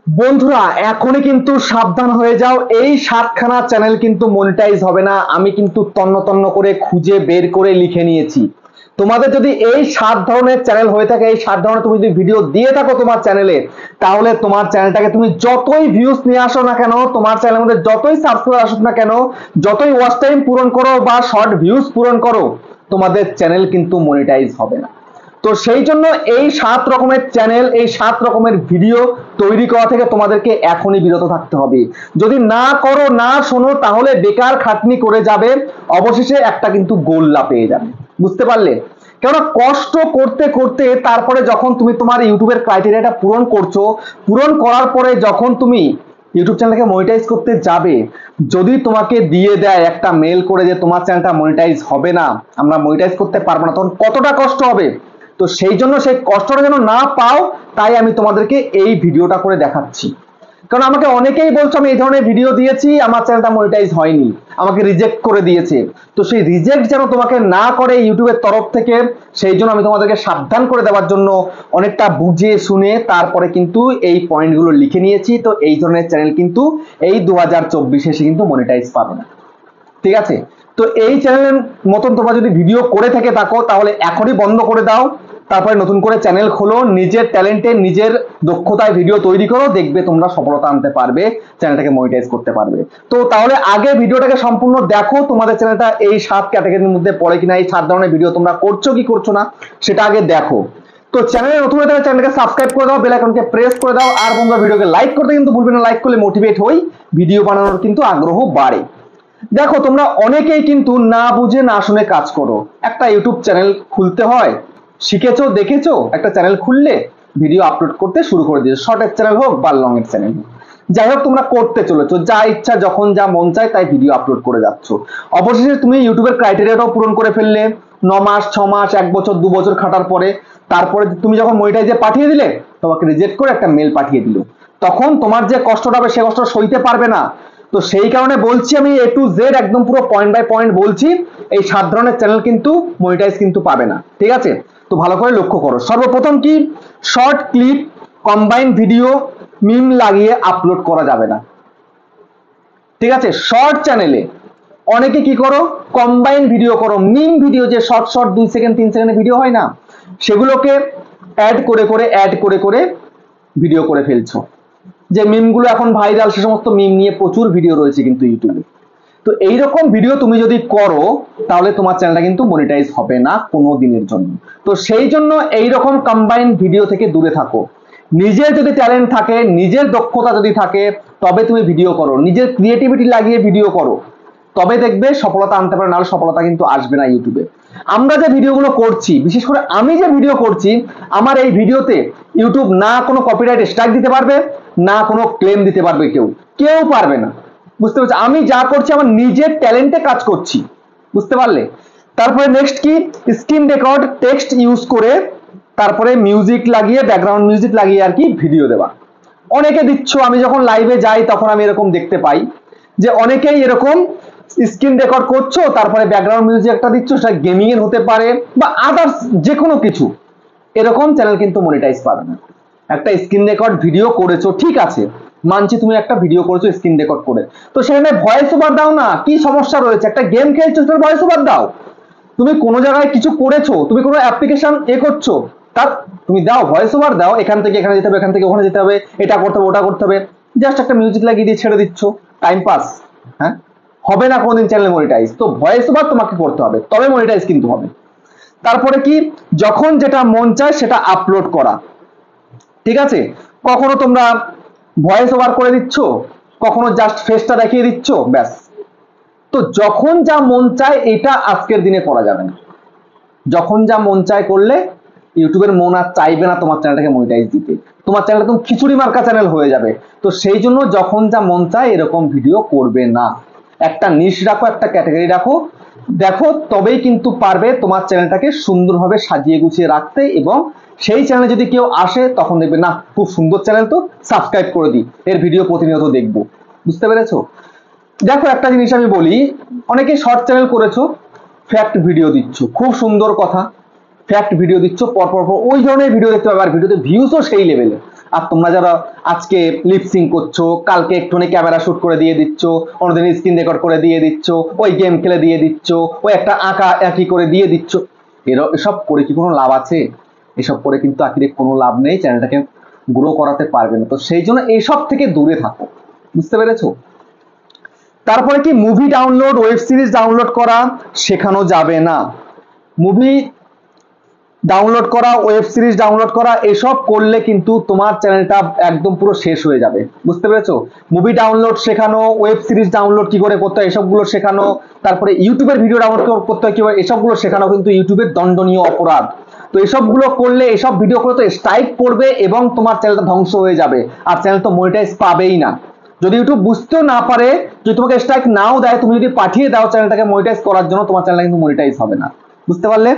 বন্ধুরা এখনই কিন্তু সাবধান হয়ে যাও, এই 7খানা চ্যানেল কিন্তু মনিটাইজ হবে না। আমি কিন্তু তন্ন তন্ন করে খুঁজে বের করে লিখে নিয়েছি। তোমাদের যদি এই 7 ধরনের চ্যানেল হয়ে থাকে, এই 7 ধরনের তুমি যদি ভিডিও দিয়ে থাকো তোমার চ্যানেলে, তাহলে তোমার চ্যানেলটাকে তুমি যতই ভিউজ নিয়ে আসো না কেন, তোমার চ্যানেলের মধ্যে যতই সাবস্ক্রাইবার আসুক না কেন, যতই ওয়াচ টাইম পূরণ করো বা শর্ট ভিউজ পূরণ করো, তোমাদের চ্যানেল কিন্তু মনিটাইজ হবে না। তো সেই জন্য এই 7 রকমের চ্যানেল, এই 7 রকমের ভিডিও তৈরি করা থেকে তোমাদেরকে এখনই বিরত থাকতে হবে। যদি না করো, না শোনো, তাহলে বেকার খাটনি করে যাবে, অবশেষে একটা কিন্তু গোল্লা পেয়ে যাবে। বুঝতে পারলে? কেননা কষ্ট করতে করতে তারপরে যখন তুমি তোমার ইউটিউবের ক্রাইটেরিয়াটা পূরণ করছো, পূরণ করার পরে যখন তুমি ইউটিউব চ্যানেলকে মনিটাইজ করতে যাবে, যদি তোমাকে দিয়ে দেয় একটা মেল করে যে তোমার চ্যানেলটা মনিটাইজ হবে না, আমরা মনিটাইজ করতে পারবো না, তখন কতটা কষ্ট হবে। তো সেই জন্য সেই কষ্টটা যেন না পাও, তাই আমি তোমাদেরকে এই ভিডিওটা করে দেখাচ্ছি। কারণ আমাকে অনেকেই বলছো আমি এই ধরনের ভিডিও দিয়েছি, আমার চ্যানেলটা মনিটাইজ হয়নি, আমাকে রিজেক্ট করে দিয়েছে। তো সেই রিজেক্ট যেন তোমাকে না করে ইউটিউবের তরফ থেকে, সেই জন্য আমি তোমাদেরকে সাবধান করে দেওয়ার জন্য অনেকটা বুঝে শুনে তারপরে কিন্তু এই পয়েন্টগুলো লিখে নিয়েছি। তো এই ধরনের চ্যানেল কিন্তু এই 2024 এসে কিন্তু মনিটাইজ পাবে না। ঠিক আছে? তো এই চ্যানেলের মতন তোমরা যদি ভিডিও করে থেকে থাকো, তাহলে এখনই বন্ধ করে দাও, তারপরে নতুন করে চ্যানেল খোলো, নিজের ট্যালেন্টে নিজের দক্ষতায় ভিডিও তৈরি করো, দেখবে তোমরা সফলতা আনতে পারবে, চ্যানেলটাকে মনিটাইজ করতে পারবে। তো তাহলে আগে ভিডিওটাকে সম্পূর্ণ দেখো, তোমাদের চ্যানেলটা এই 7 ক্যাটাগরির মধ্যে পড়ে কিনা, এই 7 ধরনের ভিডিও তোমরা করছো কি করছো না সেটা আগে দেখো। তো চ্যানেলে নতুন হয়ে থাকলে চ্যানেলকে সাবস্ক্রাইব করে দাও, বেল আইকনকে প্রেস করে দাও, আর বন্ধুরা ভিডিওকে লাইক করতে কিন্তু ভুলবে না, লাইক করলে মোটিভেট হই, ভিডিও বানানোর কিন্তু আগ্রহ বাড়ে। দেখো তোমরা অনেকেই কিন্তু না বুঝে না শুনে কাজ করো। একটা ইউটিউব চ্যানেল খুলতে হয়, শিখেছো দেখেছো, একটা চ্যানেল খুললে ভিডিও আপলোড করতে শুরু করে দিয়েছো, শর্টের চ্যানেল হোক বা লং এর চ্যানেল হোক, যাই হোক তোমরা করতে চলেছো, যা ইচ্ছা যখন যা মন চায় তাই ভিডিও আপলোড করে যাচ্ছ। অবশেষে তুমি ইউটিউবের ক্রাইটেরিয়াটাও পূরণ করে ফেললে, 9 মাস 6 মাস 1 বছর 2 বছর খাটার পরে, তারপরে তুমি যখন মনিটাইজে পাঠিয়ে দিলে, তোমাকে রিজেক্ট করে একটা মেল পাঠিয়ে দিল, তখন তোমার যে কষ্টটা হবে সে কষ্ট সইতে পারবে না। তো সেই কারণে বলছি, আমি এ টু জেড একদম পুরো পয়েন্ট বাই পয়েন্ট বলছি, এই 7 ধরনের চ্যানেল কিন্তু মনিটাইজ কিন্তু পাবে না। ঠিক আছে? তো ভালো করে লক্ষ্য করো। সর্বপ্রথম কি, শর্ট ক্লিপ, কম্বাইন ভিডিও, মিম লাগিয়ে আপলোড করা যাবে না। ঠিক আছে? শর্ট চ্যানেলে অনেকে কি করো, কম্বাইন ভিডিও করো, মিম ভিডিও, যে শর্ট শর্ট 2 সেকেন্ড 3 সেকেন্ডের ভিডিও হয় না, সেগুলোকে অ্যাড করে ভিডিও করে ফেলছো। যে মিমগুলো এখন ভাইরাল, সে সমস্ত মিম নিয়ে প্রচুর ভিডিও রয়েছে কিন্তু ইউটিউবে। তো এইরকম ভিডিও তুমি যদি করো, তাহলে তোমার চ্যানেলটা কিন্তু মনিটাইজ হবে না কোনো দিনের জন্য। তো সেই জন্য এইরকম কম্বাইন ভিডিও থেকে দূরে থাকো। নিজের যদি ট্যালেন্ট থাকে, নিজের দক্ষতা যদি থাকে, তবে তুমি ভিডিও করো, নিজের ক্রিয়েটিভিটি লাগিয়ে ভিডিও করো, তবে দেখবে সফলতা আনতে পারে, নাহলে সফলতা কিন্তু আসবে না ইউটিউবে। আমরা যে ভিডিওগুলো করছি, বিশেষ করে আমি যে ভিডিও করছি, আমার এই ভিডিওতে ইউটিউব না কোনো কপিরাইট স্ট্রাইক দিতে পারবে, না কোনো ক্লেম দিতে পারবে, কেউ কেউ পারবে না। বুঝতে পারছো? আমি যা করছি আমার নিজের ট্যালেন্টে কাজ করছি। বুঝতে পারলে? তারপরে নেক্সট কি, স্ক্রিন রেকর্ড টেক্সট ইউজ করে, তারপরে মিউজিক লাগিয়ে, ব্যাকগ্রাউন্ড মিউজিক লাগিয়ে আর কি ভিডিও দেওয়া। অনেকে দিচ্ছ, আমি যখন লাইভে যাই তখন আমি এরকম দেখতে পাই যে অনেকেই এরকম স্ক্রিন রেকর্ড করছো, তারপরে ব্যাকগ্রাউন্ড মিউজিক একটা দিচ্ছ, সেটা গেমিং এর হতে পারে বা আদার্স যে কোনো কিছু, এরকম চ্যানেল কিন্তু মনিটাইজ পাবে না। একটা স্ক্রিন রেকর্ড ভিডিও করেছো, ঠিক আছে, মানছি তুমি একটা ভিডিও করেছো স্ক্রিন রেকর্ড করে, তো সেখানে ভয়েস ওভার দাও না, কি সমস্যা রয়েছে? একটা গেম খেলছো, সেটার ভয়েস ওভার দাও। তুমি কোনো জায়গায় কিছু করেছো, তুমি কোনো অ্যাপ্লিকেশন করছো, তার তুমি দাও, ভয়েস ওভার দাও, এখান থেকে এখানে যেতে হবে, এখান থেকে ওখানে যেতে হবে, এটা করতে হবে, ওটা করতে হবে, জাস্ট একটা মিউজিক লাগিয়ে দিয়ে ছেড়ে দিচ্ছ, টাইম পাস। হ্যাঁ, হবে না কোনোদিন চ্যানেল মনিটাইজ। তো ভয়েস ওভার তোমাকে করতে হবে, তবে মনিটাইজ কিন্তু হবে। তারপরে কি, যখন যেটা মন চায় সেটা আপলোড করা। ঠিক আছে? কখনো তোমরা ভয়েস ওভার করে দিচ্ছ, কখনো জাস্ট ফেসটা দেখিয়ে দিচ্ছ, ব্যাস। তো যখন যা মন চায় এটা আজকের দিনে করা যাবে না। যখন যা মন চায় করলে ইউটিউবের মন আর চাইবে না তোমার চ্যানেলটাকে মনিটাইজ দিতে, তোমার চ্যানেলটা তুমি খিচুড়ি মার্কা চ্যানেল হয়ে যাবে। তো সেই জন্য যখন যা মন চায় এরকম ভিডিও করবে না, একটা নিশ রাখো, একটা ক্যাটাগরি রাখো, দেখো তবেই কিন্তু পারবে তোমার চ্যানেলটাকে সুন্দরভাবে সাজিয়ে গুছিয়ে রাখতে। এবং সেই চ্যানেলে যদি কেউ আসে, তখন দেখবে না খুব সুন্দর চ্যানেল, তো সাবস্ক্রাইব করে দিই, এর ভিডিও প্রতিনিয়ত দেখবো। বুঝতে পেরেছো? দেখো একটা জিনিস আমি বলি, অনেকে শর্ট চ্যানেল করেছো, ফ্যাক্ট ভিডিও দিচ্ছ, খুব সুন্দর কথা, ফ্যাক্ট ভিডিও দিচ্ছ, পরপর ওই ধরনের ভিডিও দেখতে পাবে, আর ভিডিওতে ভিউজও সেই লেভেলে। আর তোমরা যারা আজকে লিপসিং করছো, কালকে একটুখানি ক্যামেরা শুট করে দিয়ে দিচ্ছ, অন্যদিন স্ক্রিন রেকর্ড করে দিয়ে দিচ্ছ, ওই গেম খেলে দিয়ে দিচ্ছ, ওই একটা আঁকা একই করে দিয়ে দিচ্ছ, এসব করে কি কোনো লাভ আছে? এসব করে কিন্তু আখিরে কোনো লাভ নেই, চ্যানেলটাকে গ্রো করাতে পারবে না। তো সেই জন্য এইসব থেকে দূরে থাকো, বুঝতে পেরেছো? তারপরে কি movie download, web series download করা শেখানো যাবে না। মুভি ডাউনলোড করা, ওয়েব সিরিজ ডাউনলোড করা এসব করলে কিন্তু তোমার চ্যানেলটা একদম পুরো শেষ হয়ে যাবে, বুঝতে পেরেছো? মুভি ডাউনলোড শেখানো, ওয়েব সিরিজ ডাউনলোড কি করে করতে হয় এসবগুলো শেখানো, তারপরে ইউটিউবের ভিডিও ডাউনলোড করতে হয় কি করে এসবগুলো শেখানো কিন্তু ইউটিউবের দণ্ডনীয় অপরাধ। তো এসবগুলো করলে, এসব ভিডিও করলে তো স্ট্রাইক পড়বে এবং তোমার চ্যানেলটা ধ্বংস হয়ে যাবে, আর চ্যানেল তো মনিটাইজ পাবেই না। যদি ইউটিউব বুঝতেও না পারে, যদি তোমাকে স্ট্রাইক নাও দেয়, তুমি যদি পাঠিয়ে দাও চ্যানেলটাকে মনিটাইজ করার জন্য, তোমার চ্যানেলটা কিন্তু মনিটাইজ হবে না, বুঝতে পারলে?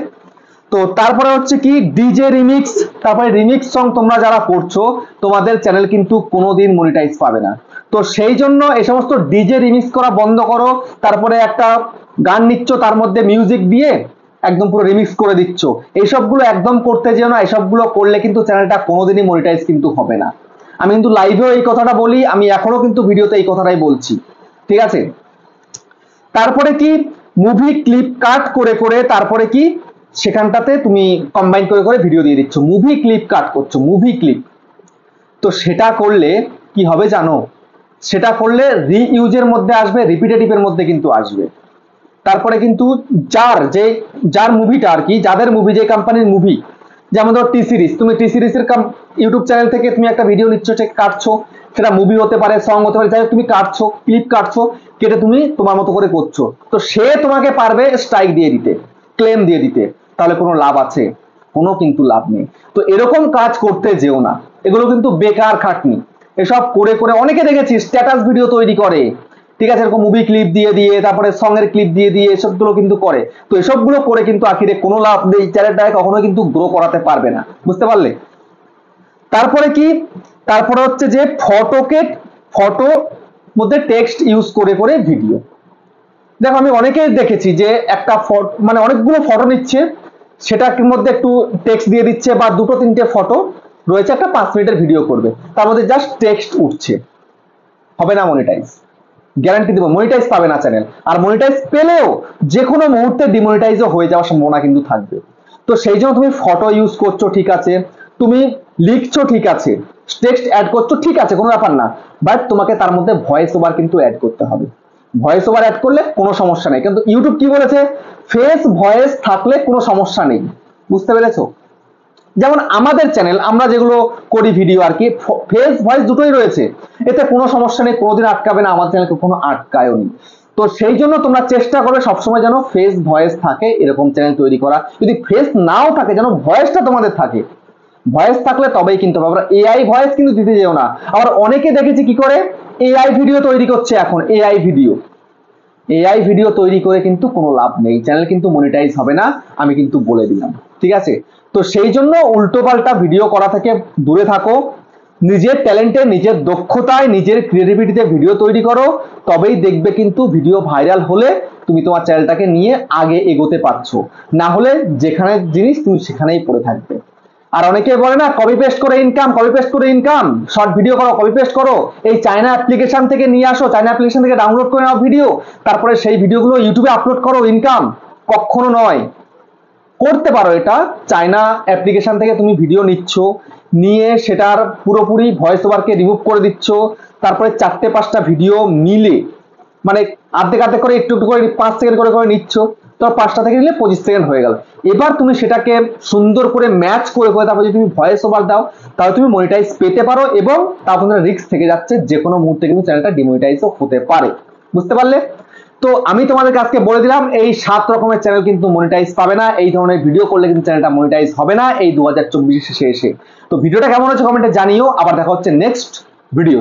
তো তারপরে হচ্ছে কি ডিজে রিমিক্স, তারপরে রিমিক্স সং তোমরা যারা করছো তোমাদের চ্যানেল কিন্তু কোনোদিন মনিটাইজ পাবে না। তো সেই জন্য এই সমস্ত ডিজে রিমিক্স করা বন্ধ করো। তারপরে একটা গান নিচ্ছ, তার মধ্যে মিউজিক দিয়ে একদম পুরো রিমিক্স করে দিচ্ছ, এইসবগুলো একদম করতে যেও না। এসবগুলো করলে কিন্তু চ্যানেলটা কোনোদিনই মনিটাইজ কিন্তু হবে না। আমি কিন্তু লাইভেও এই কথাটা বলি, আমি এখনো কিন্তু ভিডিওতে এই কথাটাই বলছি, ঠিক আছে? তারপরে কি মুভি ক্লিপ কাট করে করে তারপরে কি সেখানটাতে তুমি কম্বাইন করে করে ভিডিও দিয়ে দিচ্ছ, মুভি ক্লিপ কাট করছো, মুভি ক্লিপ। তো সেটা করলে কি হবে জানো? সেটা করলে রিইউজের মধ্যে আসবে, রিপিটেটিভের মধ্যে কিন্তু আসবে। তারপরে কিন্তু যার মুভিটা আর কি, যাদের মুভি, যে কোম্পানির মুভি, যেমন ধরো টি সিরিজ, তুমি টি সিরিজের ইউটিউব চ্যানেল থেকে তুমি একটা ভিডিও নিচ্ছ, কাটছো, সেটা মুভি হতে পারে, সং হতে পারে, যাই হোক তুমি কাটছো, ক্লিপ কাটছো, কেটে তুমি তোমার মতো করে করছো। তো সে তোমাকে পারবে স্ট্রাইক দিয়ে দিতে, ক্লেম দিয়ে দিতে, তাহলে কোনো লাভ আছে? কোনো কিন্তু লাভ নেই। তো এরকম কাজ করতে যেও না, এগুলো কিন্তু বেকার খাটনি। এসব করে করে অনেকে দেখেছি স্ট্যাটাস ভিডিও তৈরি করে, ঠিক আছে, এরকম মুভি ক্লিপ দিয়ে দিয়ে, তারপরে সং এর ক্লিপ দিয়ে দিয়ে এসবগুলো কিন্তু করে। তো এসবগুলো করে কিন্তু আখিরে কোনো লাভ নেই, চ্যানেলটাকে কখনো কিন্তু গ্রো করাতে পারবে না, বুঝতে পারলে? তারপরে কি, তারপরে হচ্ছে যে ফটো মধ্যে টেক্সট ইউজ করে করে ভিডিও। দেখো আমি অনেকেই দেখেছি যে একটা ফটো, মানে অনেকগুলো ফটো নিচ্ছে, সেটার মধ্যে একটু টেক্সট দিয়ে দিচ্ছে, বা দুটো তিনটে ফটো রয়েছে, একটা 5 মিনিটের ভিডিও করবে, তার মধ্যে জাস্ট টেক্সট উঠছে, হবে না মনিটাইজ, গ্যারান্টি দেবো মনিটাইজ পাবে না চ্যানেল। আর মনিটাইজ পেলেও যে কোনো মুহূর্তে ডিমনিটাইজও হয়ে যাওয়ার সম্ভাবনা কিন্তু থাকবে। তো সেই জন্য তুমি ফটো ইউজ করছো, ঠিক আছে, তুমি লিখছো, ঠিক আছে, টেক্সট অ্যাড করছো, ঠিক আছে, কোনো ব্যাপার না, বাট তোমাকে তার মধ্যে ভয়েস ওভার কিন্তু অ্যাড করতে হবে। ভয়েস ওভার অ্যাড করলে কোনো সমস্যা নেই, কিন্তু ইউটিউব কি বলেছে, ফেস ভয়েস থাকলে কোনো সমস্যা নেই, বুঝতে পেরেছো? যেমন আমাদের চ্যানেল, আমরা যেগুলো করি ভিডিও আর কি, ফেস ভয়েস দুটোই রয়েছে, এতে কোনো সমস্যা নেই, কোনোদিন আটকাবে না, আমাদের চ্যানেলকে কোনো আটকায়ও নি। তো সেই জন্য তোমরা চেষ্টা করবে সবসময় যেন ফেস ভয়েস থাকে এরকম চ্যানেল তৈরি করা। যদি ফেস নাও থাকে, যেন ভয়েসটা তোমাদের থাকে, ভয়েস থাকলে তবেই কিন্তু আমরা এআই ভয়েস কিন্তু দিতে যেও না। আবার অনেকে দেখেছি কি করে এআই ভিডিও তৈরি করছে, এখন এআই ভিডিও তৈরি করে কিন্তু কোনো লাভ নেই, চ্যানেল কিন্তু মনিটাইজ হবে না, আমি কিন্তু বলে দিলাম, ঠিক আছে? তো সেই জন্য উল্টোপাল্টা ভিডিও করা থেকে দূরে থাকো, নিজের ট্যালেন্টে, নিজের দক্ষতায়, নিজের ক্রিয়েটিভিটিতে ভিডিও তৈরি করো, তবেই দেখবে কিন্তু ভিডিও ভাইরাল হলে তুমি তোমার চ্যানেলটাকে নিয়ে আগে এগোতে পারছো, না হলে যেখানে জিনিস তুমি সেখানেই পড়ে থাকবে। আর অনেকে বলে না কপি পেস্ট করে ইনকাম, কপি পেস্ট করে ইনকাম, শর্ট ভিডিও করো, কপি পেস্ট করো, এই চায়না অ্যাপ্লিকেশন থেকে নিয়ে আসো, চায়না অ্যাপ্লিকেশন থেকে ডাউনলোড করে নাও ভিডিও, তারপরে সেই ভিডিওগুলো ইউটিউবে আপলোড করো, ইনকাম। কখনো নয়। করতে পারো এটা, চায়না অ্যাপ্লিকেশন থেকে তুমি ভিডিও নিচ্ছ, নিয়ে সেটার পুরোপুরি ভয়েস ওভারকে রিমুভ করে দিচ্ছ, তারপরে 4-5টা ভিডিও মিলে, মানে আর্ধেক আর্ধেক করে একটু একটু করে 5 সেকেন্ড করে করে নিচ্ছ, তো 5টা থেকে নিলে 25 সেকেন্ড হয়ে গেল। এবার তুমি সেটাকে সুন্দর করে ম্যাচ করে করে তারপর যদি তুমি ভয়েস ওভার দাও, তাহলে তুমি মনিটাইজ পেতে পারো, এবং তারপর রিস্ক থেকে যাচ্ছে যে কোনো মুহূর্তে কিন্তু চ্যানেলটা ডিমনিটাইজও হতে পারে, বুঝতে পারলে? তো আমি তোমাদেরকে আজকে বলে দিলাম এই 7 রকমের চ্যানেল কিন্তু মনিটাইজ পাবে না, এই ধরনের ভিডিও করলে কিন্তু চ্যানেলটা মনিটাইজ হবে না এই 2024 শেষে এসে। তো ভিডিওটা কেমন হচ্ছে কমেন্টে জানিও, আবার দেখা হচ্ছে নেক্সট ভিডিও।